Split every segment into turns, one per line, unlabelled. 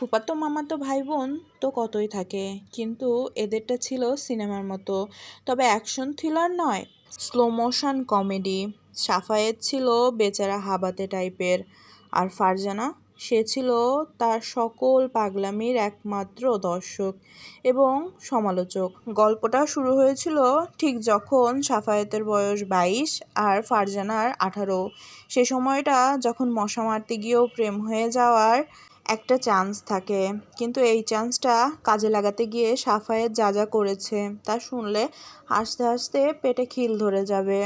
ফুফাতো মামাতো ভাই বোন তো কতই থাকে, কিন্তু এদেরটা ছিল সিনেমার মতো। তবে অ্যাকশন থ্রিলার নয়, স্লো মোশন কমেডি। সাফায়েত ছিল বেচারা হাবাতে টাইপের, আর ফারজানা, সে ছিল তার সকল পাগলামির একমাত্র দর্শক এবং সমালোচক। গল্পটা শুরু হয়েছিল ঠিক যখন সাফায়েতের বয়স 22 আর ফারজানার 18। সে সময়টা যখন মশা মারতে গিয়েও প্রেম হয়ে যাওয়ার একটা চান্স থাকে, কিন্তু এই চান্সটা কাজে লাগাতে গিয়ে সাফায়েত যা যা করেছে তা শুনলে হাসতে হাসতে পেটে খিল ধরে যাবে।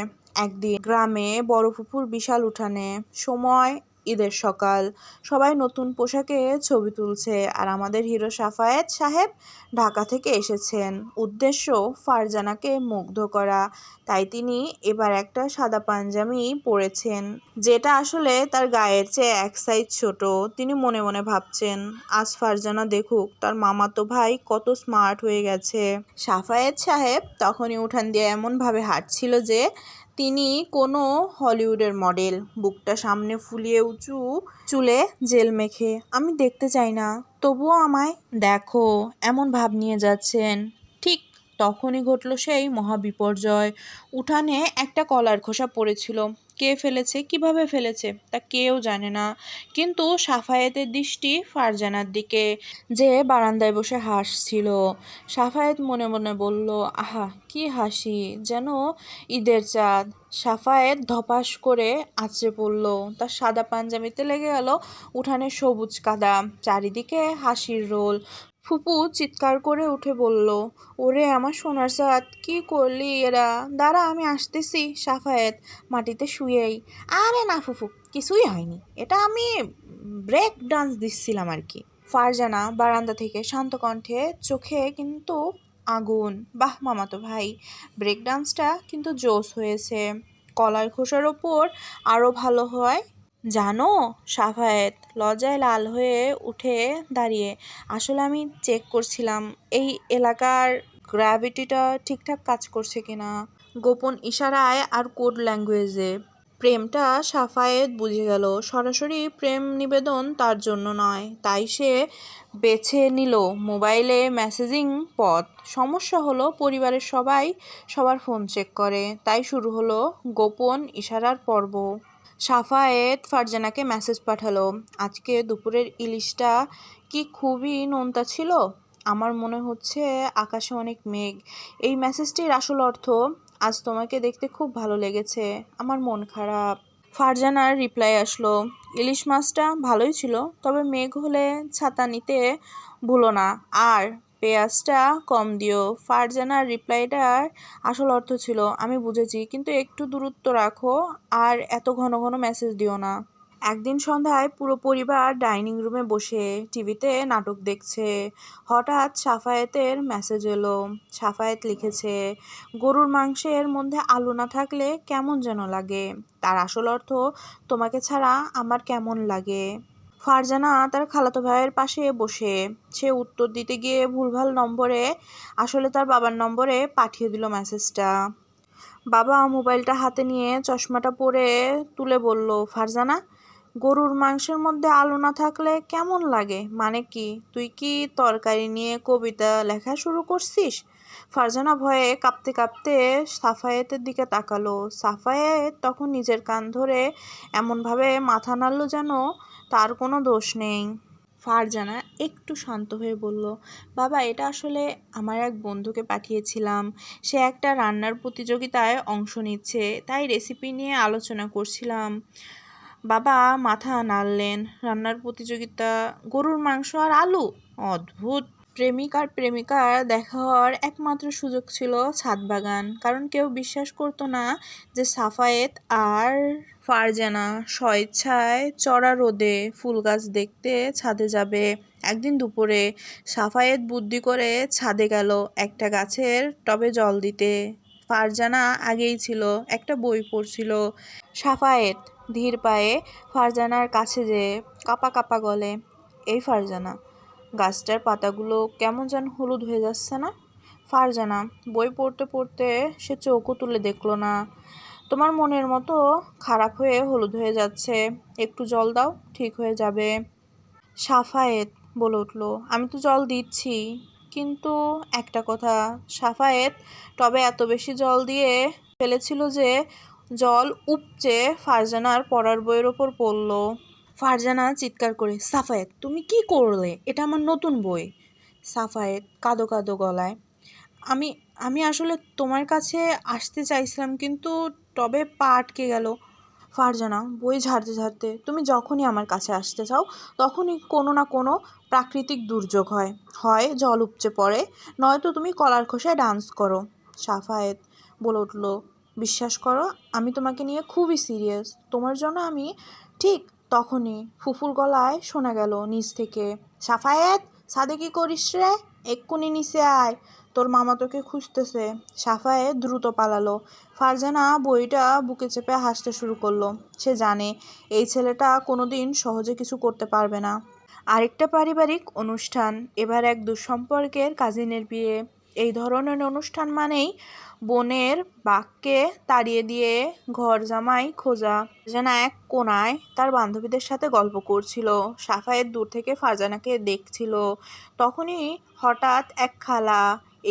একদিন গ্রামে বড় ফুপুর বিশাল উঠানে, সময় ঈদের সকাল, সবাই নতুন পোশাকে ছবি তুলছে, আর আমাদের হিরো সাফায়েত সাহেব ঢাকা থেকে এসেছেন, উদ্দেশ্য ফারজানাকে মুগ্ধ করা। তাই তিনি এবার একটা সাদা পাঞ্জাবি পরেছেন, যেটা আসলে তার গায়ের চেয়ে এক সাইজ ছোট। তিনি মনে মনে ভাবছেন, আজ ফারজানা দেখুক তার মামাতো ভাই কত স্মার্ট হয়ে গেছে। সাফায়েত সাহেব তখনই উঠান দিয়ে এমনভাবে হাঁটছিল যে তিনি কোনো হলিউডের মডেল, বুকটা সামনে ফুলিয়ে উঁচু চুলে জেল মেখে। আমি দেখতে চাই না, তবুও আমায় দেখো, এমন ভাব নিয়ে যাচ্ছেন। ঠিক তখনই ঘটল সেই মহাবিপর্যয়। উঠানে একটা কলার খোসা পড়েছিল, কে ফেলেছে, কিভাবে ফেলেছে তা কেউ জানে না, কিন্তু সাফায়েতের দৃষ্টি ফারজানার দিকে, যে বারান্দায় বসে হাসছিল। সাফায়েত মনে মনে বলল, আহা কি হাসি, যেন ঈদের চাঁদ। সাফায়েত ধপাস করে আছড়ে পড়ল, তার সাদা পাঞ্জাবিতে লেগে গেল উঠানের সবুজ কাদা, চারিদিকে হাসির রোল। ফুপু চিৎকার করে উঠে বলল, ওরে আমার সোনার চাঁদ, কি করলি এরা, দাঁড়া আমি আসতেছি। সাফায়েত মাটিতে শুয়েই, আরে না ফুফু, কিছুই হয়নি, এটা আমি ব্রেক ডান্স দিচ্ছিলাম আর কি। ফারজানা বারান্দা থেকে শান্ত কণ্ঠে, চোখে কিন্তু আগুন, বাহ মামাতো ভাই, ব্রেক ডান্সটা কিন্তু জোস হয়েছে, কলার খোসার ওপর আরও ভালো হয় জানো। সাফায়েত লজ্জায় লাল হয়ে উঠে দাঁড়িয়ে, আসলে আমি চেক করছিলাম এই এলাকার গ্র্যাভিটিটা ঠিকঠাক কাজ করছে কিনা। গোপন ইশারায় আর কোড ল্যাঙ্গুয়েজে প্রেমটা সাফায়েত বুঝে গেল, সরাসরি প্রেম নিবেদন তার জন্য নয়, তাই সে বেছে নিল মোবাইলে মেসেজিং পথ। সমস্যা হলো পরিবারের সবাই সবার ফোন চেক করে, তাই শুরু হলো গোপন ইশারার পর্ব। সাফায়েত ফারজানাকে মেসেজ পাঠালো, আজকে দুপুরের ইলিশটা কি খুবই নোনতা ছিল, আমার মনে হচ্ছে আকাশে অনেক মেঘ। এই মেসেজটির আসল অর্থ, আজ তোমাকে দেখতে খুব ভালো লেগেছে, আমার মন খারাপ। ফারজানার রিপ্লাই আসলো, ইলিশ মাছটা ভালোই ছিল, তবে মেঘ হলে ছাতা নিতে ভুলো না, আর পেঁয়াজটা কম দিও। ফারজানার রিপ্লাইটার আসল অর্থ ছিল, আমি বুঝেছি, কিন্তু একটু দূরত্ব রাখো আর এত ঘন ঘন মেসেজ দিও না। একদিন সন্ধ্যায় পুরো পরিবার ডাইনিং রুমে বসে টিভিতে নাটক দেখছে, হঠাৎ সাফায়েতের মেসেজ এলো। সাফায়েত লিখেছে, গরুর মাংসের মধ্যে আলু না থাকলে কেমন যেন লাগে, তার আসল অর্থ, তোমাকে ছাড়া আমার কেমন লাগে। ফারজানা তার খালাতো ভাইয়ের পাশে বসে, সে উত্তর দিতে গিয়ে ভুলভাল নম্বরে, আসলে তার বাবার নম্বরে পাঠিয়ে দিল মেসেজটা। বাবা মোবাইলটা হাতে নিয়ে চশমাটা পরে তুলে বলল, ফারজানা, গরুর মাংসের মধ্যে আলু না থাকলে কেমন লাগে মানে কি, তুই কি তরকারি নিয়ে কবিতা লেখা শুরু করছিস? ফারজানা ভয়ে কাঁপতে কাঁপতে সাফায়েতের দিকে তাকালো। সাফায়েত তখন নিজের কান ধরে এমনভাবে মাথা নাড়ল যেন তার কোনো দোষ নেই। ফারজানা একটু শান্ত হয়ে বলল, বাবা এটা আসলে আমার এক বন্ধুকে পাঠিয়েছিলাম, সে একটা রান্নার প্রতিযোগিতায় অংশ নিচ্ছে, তাই রেসিপি নিয়ে আলোচনা করছিলাম। বাবা মাথা নাড়লেন, রান্নার প্রতিযোগিতা, গরুর মাংস আর আলু, অদ্ভুত। প্রেমিক আর প্রেমিকার দেখা হওয়ার একমাত্র সুযোগ ছিল ছাদ বাগান, কারণ কেউ বিশ্বাস করতো না যে সাফায়েত আর ফারজানা স্বেচ্ছায় চড়া রোদে ফুল গাছ দেখতে ছাদে যাবে। একদিন দুপুরে সাফায়েত বুদ্ধি করে ছাদে গেল একটা গাছের টবে জল দিতে। ফারজানা আগেই ছিল, একটা বই পড়ছিল। সাফায়েত ধীর পায়ে ফারজানার কাছে যেয়ে কাঁপা কাঁপা গলে, এই ফারজানা, গাছটার পাতাগুলো কেমন যেন হলুদ হয়ে যাচ্ছে না? ফারজানা বই পড়তে পড়তে সে চোখও তুলে দেখল না। তোমার মনের মতো খারাপ হয়ে হলুদ হয়ে যাচ্ছে, একটু জল দাও, ঠিক হয়ে যাবে। সাফায়েত বলে উঠল, আমি তো জল দিচ্ছি, কিন্তু একটা কথা, সাফায়েত টবে এত বেশি জল দিয়ে ফেলেছিল যে জল উপচে ফারজানার পড়ার বইয়ের ওপর পড়ল। ফারজানা চিৎকার করে, সাফায়েত তুমি কি করলে? এটা আমার নতুন বই। সাফায়েত কাঁদো কাঁদো গলায়, আমি আমি আসলে তোমার কাছে আসতে চাইছিলাম, কিন্তু টবে পা আটকে গেল। ফারজানা বই ঝাড়তে ঝাড়তে, তুমি যখনই আমার কাছে আসতে চাও তখনই কোনো না কোনো প্রাকৃতিক দুর্যোগ হয়, হয় জল উপচে পড়ে, নয়তো তুমি কলার খোসায় ডান্স করো। সাফায়েত বলে উঠল, বিশ্বাস করো আমি তোমাকে নিয়ে খুবই সিরিয়াস, তোমার জন্য আমি ঠিক। তখনই ফুফুর গলায় শোনা গেল নিচ থেকে, সাফায়েত ছাদে কি করিস রে? এক্ষুনি নিচে আয়, তোর মামা তোকে খুঁজতেছে। সাফায়েত দ্রুত পালালো। ফারজানা বইটা বুকে চেপে হাসতে শুরু করলো। সে জানে এই ছেলেটা কোনোদিন সহজে কিছু করতে পারবে না। আরেকটা পারিবারিক অনুষ্ঠান, এবার এক দুঃসম্পর্কের কাজিনের বিয়ে। এই ধরনের অনুষ্ঠান মানেই বোনের বাঘকে তাড়িয়ে দিয়ে ঘর জামাই খোঁজা। ফারজানা এক কোনায় তার বান্ধবীদের সাথে গল্প করছিল, সাফায়েত দূর থেকে ফারজানাকে দেখছিল। তখনই হঠাৎ এক খালা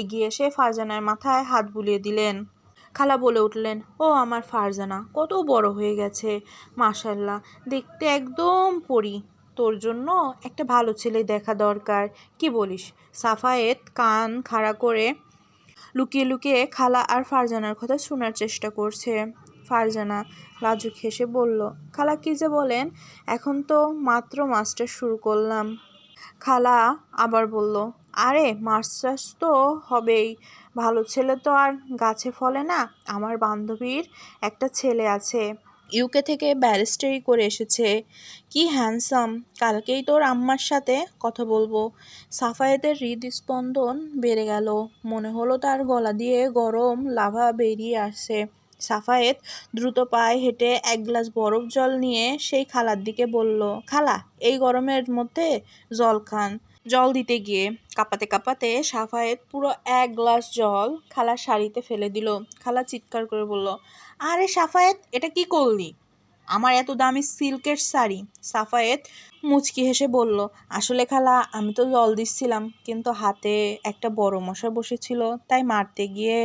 এগিয়ে এসে ফারজানার মাথায় হাত বুলিয়ে দিলেন। খালা বলে উঠলেন, ও আমার ফারজানা কত বড় হয়ে গেছে, মাশাল্লাহ, দেখতে একদম পরী। তোর জন্য একটা ভালো ছেলে দেখা দরকার, কি বলিস? সাফায়েত কান খাড়া করে লুকিয়ে লুকিয়ে খালা আর ফারজানার কথা শোনার চেষ্টা করছে। ফারজানা লাজুক হেসে বলল, খালা কি যে বলেন, এখন তো মাত্র মাস্টার শুরু করলাম। খালা আবার বলল, আরে মাস্টার্স তো হবেই, ভালো ছেলে তো আর গাছে ফলে না। আমার বান্ধবীর একটা ছেলে আছে, ইউকে থেকে ব্যারিস্টারি করে এসেছে, কি হ্যান্ডসাম, কালকেই তোর আম্মার সাথে কথা বলবো। সাফায়েতের হৃদস্পন্দন বেড়ে গেল, মনে হলো তার গলা দিয়ে গরম লাভা বেরিয়ে আসছে। সাফায়েত দ্রুত পায়ে হেঁটে এক গ্লাস বরফ জল নিয়ে সেই খালার দিকে বলল, খালা এই গরমের মধ্যে জল খান। জল দিতে গিয়ে কাঁপাতে কাঁপাতে সাফায়েত পুরো এক গ্লাস জল খালার শাড়িতে ফেলে দিল। খালা চিৎকার করে বলল, আরে সাফায়েত এটা কি করলি? আমার এত দামি সিল্কের শাড়ি। সাফায়েত মুচকি হেসে বলল, আসলে খালা আমি তো জল দিচ্ছিলাম, কিন্তু হাতে একটা বড় মশা বসেছিল, তাই মারতে গিয়ে।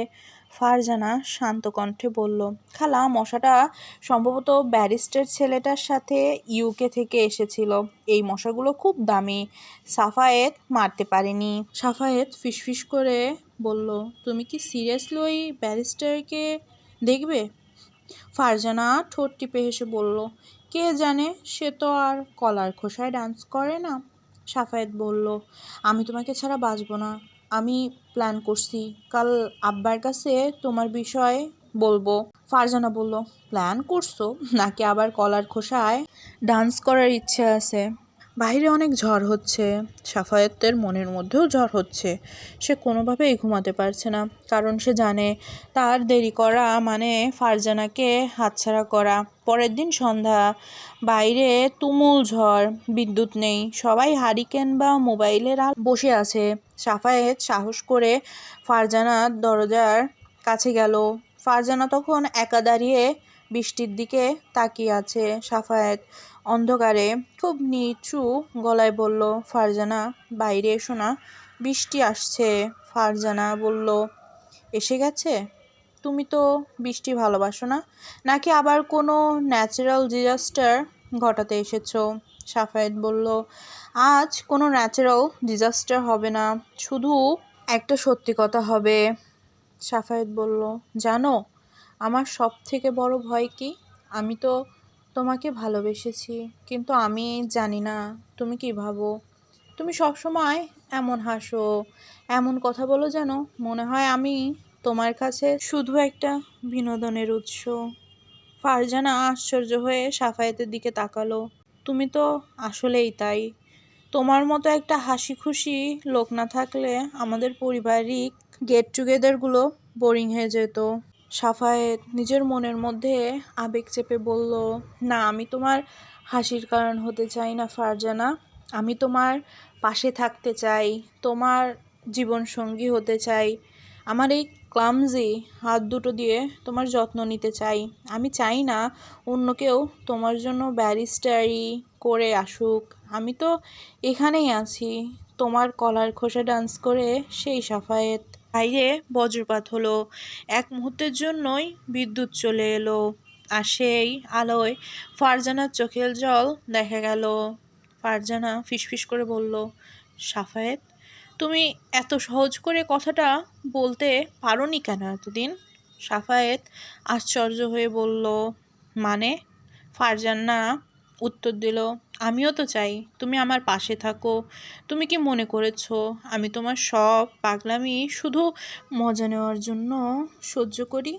ফারজানা শান্ত কণ্ঠে বলল, খালা মশাটা সম্ভবত ব্যারিস্টার ছেলেটার সাথে ইউকে থেকে এসেছিল, এই মশাগুলো খুব দামি, সাফায়েত মারতে পারেনি। সাফায়েত ফিসফিস করে বলল, তুমি কি সিরিয়াসলি ওই ব্যারিস্টারকে দেখবে? ফারজানা ঠোঁট টিপে হেসে বলল, কে জানে, সে তো আর কলার খোসায় ডান্স করে না। সাফায়েত বলল, আমি তোমাকে ছাড়া বাঁচব না, আমি প্ল্যান করছি, কাল আব্বার কাছে তোমার বিষয়ে বলবো। ফারজানা বলল, প্ল্যান করছো নাকি আবার কলার খোসায় ডান্স করার ইচ্ছে আছে? বাইরে অনেক ঝড় হচ্ছে, সাফায়েতের মনের মধ্যেও ঝড় হচ্ছে। সে কোনোভাবেই ঘুমাতে পারছে না, কারণ সে জানে তার দেরি করা মানে ফারজানাকে হাতছাড়া করা। পরের দিন সন্ধ্যা, বাইরে তুমুল ঝড়, বিদ্যুৎ নেই, সবাই হারিকেন বা মোবাইলের বসে আছে। সাফায়েত সাহস করে ফারজানার দরজার কাছে গেল। ফারজানা তখন একা দাঁড়িয়ে বৃষ্টির দিকে তাকিয়ে আছে। সাফায়েত অন্ধকারে খুব নিচু গলায় বলল, ফারজানা বাইরে এসো না, বৃষ্টি আসছে। ফারজানা বলল, এসে গেছে? তুমি তো বৃষ্টি ভালোবাসো না, নাকি আবার কোনো ন্যাচারাল ডিজাস্টার ঘটাতে এসেছো? সাফায়েত বলল, আজ কোনো ন্যাচারাল ডিজাস্টার হবে না, শুধু একটা সত্যি কথা হবে। সাফায়েত বলল, জানো আমার সব থেকে বড় ভয় কি? আমি তো তোমাকে ভালোবেসেছি, কিন্তু আমি জানি না তুমি কি ভাবো। তুমি সবসময় এমন হাসো, এমন কথা বলো, যেন মনে হয় আমি তোমার কাছে শুধু একটা বিনোদনের উৎস। ফারজানা আশ্চর্য হয়ে সাফায়েতের দিকে তাকালো। তুমি তো আসলেই তাই, তোমার মতো একটা হাসি খুশি লোক না থাকলে আমাদের পারিবারিক গেট টুগেদারগুলো বোরিং হয়ে যেত। সাফায়েত নিজের মনের মধ্যে আবেগ চেপে বলল, না আমি তোমার হাসির কারণ হতে চাই না ফারজানা, আমি তোমার পাশে থাকতে চাই, তোমার জীবনসঙ্গী হতে চাই, আমার এই ক্লামজি হাত দুটো দিয়ে তোমার যত্ন নিতে চাই। আমি চাই না অন্য কেউ তোমার জন্য ব্যারিস্টারি করে আসুক, আমি তো এখানেই আছি। তোমার কলার খোসা ডান্স করে সেই সাফায়েত। বাইরে বজ্রপাত হলো, এক মুহূর্তের জন্যই বিদ্যুৎ চলে এলো, আর সেই আলোয় ফারজানার চোখের জল দেখা গেল। ফারজানা ফিসফিস করে বলল, সাফায়েত, তুমি এত সহজ করে কথাটা বলতে পারোনি কেন এতদিন? সাফায়েত আশ্চর্য হয়ে বলল, মানে? ফারজানা উত্তর দিল, আমিও তো চাই তুমি আমার পাশে থাকো। তুমি কি মনে করেছো আমি তোমার সব পাগলামি শুধু মজা নেওয়ার জন্য সহ্য করি?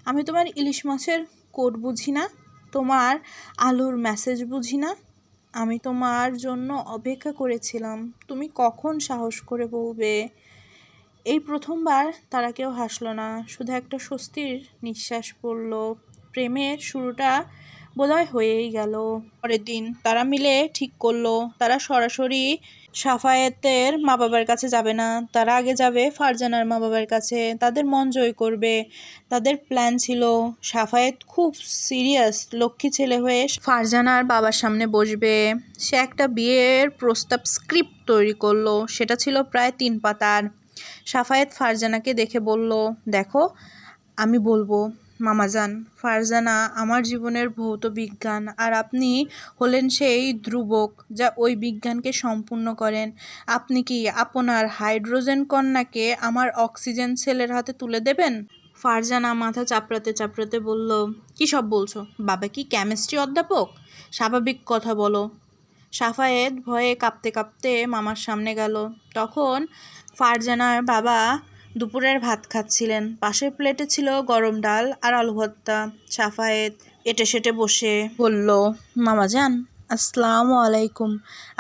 আমি তোমার ইলিশ মাছের কোড বুঝি না, তোমার আলুর মেসেজ বুঝি না। আমি তোমার জন্য অপেক্ষা করেছিলাম, তুমি কখন সাহস করে বলবে। এই প্রথমবার তারা কেউ হাসলো না, শুধু একটা স্বস্তির নিঃশ্বাস পড়ল। প্রেমের শুরুটা বোধহয় হয়েই গেল। পরের দিন তারা মিলে ঠিক করলো তারা সরাসরি সাফায়েতের মা বাবার কাছে যাবে না, তারা আগে যাবে ফারজানার মা বাবার কাছে, তাদের মন জয় করবে। তাদের প্ল্যান ছিল, সাফায়েত খুব সিরিয়াস লক্ষ্মী ছেলে হয়ে ফারজানার বাবার সামনে বসবে। সে একটা বিয়ের প্রস্তাব স্ক্রিপ্ট তৈরি করলো, সেটা ছিল প্রায় 3 পাতার। সাফায়েত ফারজানাকে দেখে বলল, দেখো, আমি বলবো মামাজান, ফারজানা আমার জীবনের ভৌত বিজ্ঞান, আর আপনি হলেন সেই ধ্রুবক যা ওই বিজ্ঞানকে সম্পূর্ণ করেন। আপনি কি আপনার হাইড্রোজেন কন্যাকে আমার অক্সিজেন সেলের হাতে তুলে দেবেন? ফারজানা মাথা চাপড়াতে চাপড়াতে বলল, কী সব বলছো? বাবা কি কেমিস্ট্রি অধ্যাপক? স্বাভাবিক কথা বলো। সাফায়েত ভয়ে কাঁপতে কাঁপতে মামার সামনে গেল। তখন ফারজানার বাবা দুপুরের ভাত খাচ্ছিলেন, পাশের প্লেটে ছিল গরম ডাল আর আলু ভর্তা। সাফায়েত এটে সেটে বসে বলল, মামাজান, আসসালামু আলাইকুম,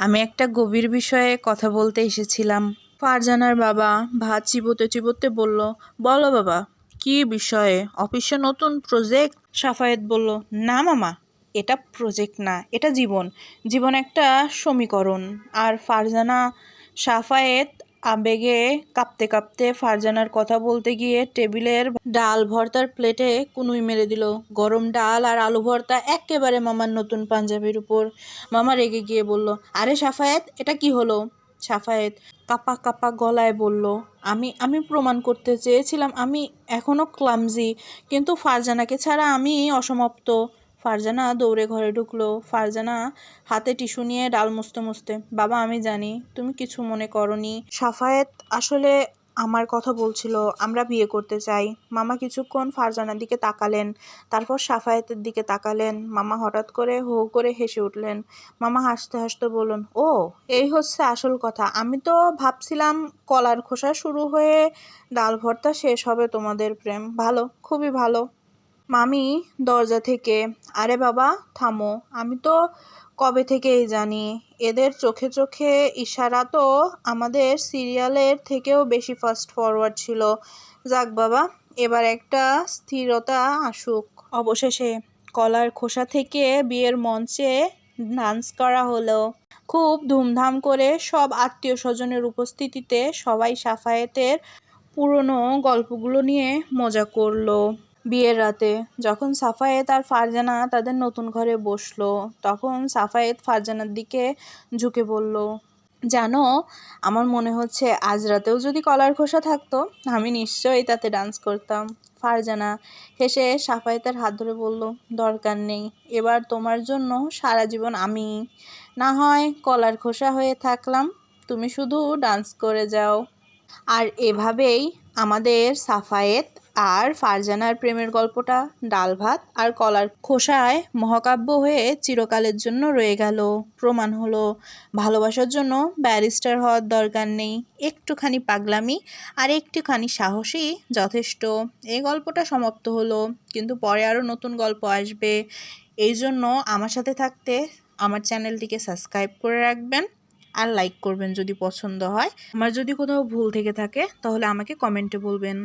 আমি একটা গভীর বিষয়ে কথা বলতে এসেছিলাম। ফারজানার বাবা ভাত চিবোতে চিবোতে বলল, বলো বাবা, কী বিষয়ে? অফিসে নতুন প্রজেক্ট? সাফায়েত বলল, না মামা, এটা প্রজেক্ট না, এটা জীবন। জীবন একটা সমীকরণ। আর ফারজানা সাফায়েত আবেগে কাঁপতে কাঁপতে ফারজানার কথা বলতে গিয়ে টেবিলের ডাল ভর্তার প্লেটে কুনুই মেরে দিল। গরম ডাল আর আলু ভর্তা একেবারে মামার নতুন পাঞ্জাবির উপর। মামা রেগে গিয়ে বলল, আরে সাফায়েত, এটা কি হলো? সাফায়েত কাপা কাপা গলায় বলল, আমি আমি প্রমাণ করতে চেয়েছিলাম আমি এখনও ক্লামজি, কিন্তু ফারজানাকে ছাড়া আমি অসমাপ্ত। ফারজানা দৌড়ে ঘরে ঢুকলো। ফারজানা হাতে টিস্যু নিয়ে ডাল মুছতে মুছতে, বাবা, আমি জানি তুমি কিছু মনে করনি। সাফায়েত আসলে আমার কথা বলছিল, আমরা বিয়ে করতে চাই। মামা কিছুক্ষণ ফারজানার দিকে তাকালেন, তারপর সাফায়েতের দিকে তাকালেন। মামা হঠাৎ করে হো করে হেসে উঠলেন। মামা হাসতে হাসতে বললেন, ও, এই হচ্ছে আসল কথা। আমি তো ভাবছিলাম কলার খোসা শুরু হয়ে ডাল ভর্তা শেষ হবে তোমাদের প্রেম। ভালো, খুবই ভালো। মামি দরজা থেকে, আরে বাবা থামো, আমি তো কবে থেকেই জানি। এদের চোখে চোখে ইশারা তো আমাদের সিরিয়ালের থেকেও বেশি ফাস্ট ফরওয়ার্ড ছিল। যাক বাবা, এবার একটা স্থিরতা আসুক। অবশেষে কলার খোসা থেকে বিয়ের মঞ্চে ডান্স করা হলো। খুব ধুমধাম করে সব আত্মীয় স্বজনের উপস্থিতিতে সবাই সাফায়েতের পুরনো গল্পগুলো নিয়ে মজা করলো। বিয়ের রাতে যখন সাফায়েত আর ফারজানা তাদের নতুন ঘরে বসলো, তখন সাফায়েত ফারজানার দিকে ঝুঁকে বলল, জানো, আমার মনে হচ্ছে আজ রাতেও যদি কলার খোসা থাকতো, আমি নিশ্চয়ই তাতে ডান্স করতাম। ফারজানা হেসে সাফায়েতের হাত ধরে বলল, দরকার নেই, এবার তোমার জন্য সারা জীবন আমি না হয় কলার খোসা হয়ে থাকলাম, তুমি শুধু ডান্স করে যাও। আর এভাবেই আমাদের সাফায়েত আর ফারজানার প্রেমের গল্পটা ডাল ভাত আর কলার খোসায় মহাকাব্য হয়ে চিরকালের জন্য রয়ে গেল। প্রমাণ হলো, ভালোবাসার জন্য ব্যারিস্টার হওয়ার দরকার নেই, একটুখানি পাগলামি আর একটুখানি সাহসই যথেষ্ট। এই গল্পটা সমাপ্ত হলো, কিন্তু পরে আরও নতুন গল্প আসবে। এই জন্য আমার সাথে থাকতে আমার চ্যানেলটিকে সাবস্ক্রাইব করে রাখবেন আর লাইক করবেন যদি পছন্দ হয়। আমার যদি কোথাও ভুল থেকে থাকে তাহলে আমাকে কমেন্টে বলবেন।